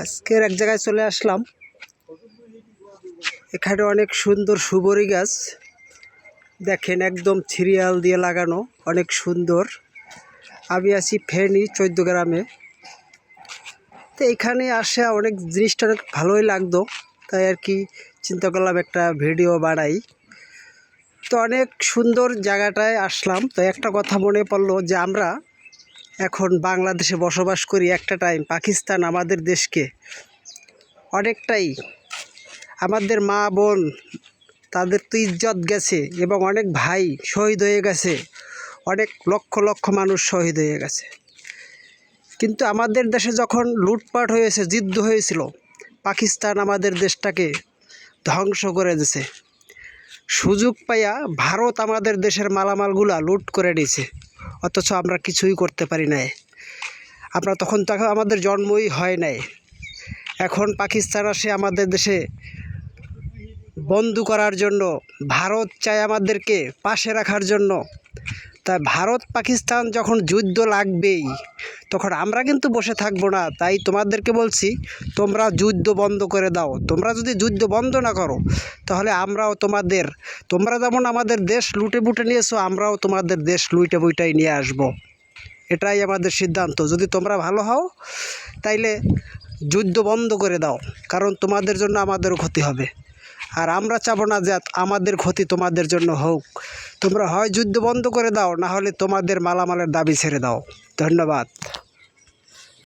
আজকের এক জায়গায় চলে আসলাম। এখানে অনেক সুন্দর সুবরি গাছ দেখেন, একদম সিরিয়াল দিয়ে লাগানো, অনেক সুন্দর। আমি আছি ফেনী 14 গ্রামে। তো এখানে আসা অনেক জিনিসটা অনেক ভালোই লাগতো, তাই আর কি চিন্তা করলাম একটা ভিডিও বানাই। তো অনেক সুন্দর জায়গাটায় আসলাম। তো একটা কথা মনে পড়লো যে আমরা এখন বাংলাদেশে বসবাস করি, একটা টাইম পাকিস্তান আমাদের দেশকে অনেকটাই, আমাদের মা বোন তাদের তো ইজ্জত গেছে এবং অনেক ভাই শহীদ হয়ে গেছে, অনেক লক্ষ লক্ষ মানুষ শহীদ হয়ে গেছে। কিন্তু আমাদের দেশে যখন লুটপাট হয়েছে, যুদ্ধ হয়েছিল, পাকিস্তান আমাদের দেশটাকে ধ্বংস করে দিয়েছে। সুযোগ পাইয়া ভারত আমাদের দেশের মালামালগুলা লুট করে নিয়েছে, অথচ আমরা কিছুই করতে পারি নাই। আমরা তখন আমাদের জন্মই হয় নাই। এখন পাকিস্তান আসে আমাদের দেশে বন্ধ করার জন্য, ভারত চায় আমাদেরকে পাশে রাখার জন্য। তা ভারত পাকিস্তান যখন যুদ্ধ লাগবেই, তখন আমরা কিন্তু বসে থাকবো না। তাই তোমাদেরকে বলছি, তোমরা যুদ্ধ বন্ধ করে দাও। তোমরা যদি যুদ্ধ বন্ধ না করো, তাহলে আমরাও তোমরা যেমন আমাদের দেশ লুটে বুটে নিয়েছো, আমরাও তোমাদের দেশ লুটে বুইটাই নিয়ে আসব। এটাই আমাদের সিদ্ধান্ত। যদি তোমরা ভালো হও, তাইলে যুদ্ধ বন্ধ করে দাও, কারণ তোমাদের জন্য আমাদেরও ক্ষতি হবে। আর আমরা চাবো না যে আমাদের ক্ষতি তোমাদের জন্য হোক। তোমরা হয় যুদ্ধ বন্ধ করে দাও, না হলে তোমাদের মালামালের দাবি ছেড়ে দাও। ধন্যবাদ।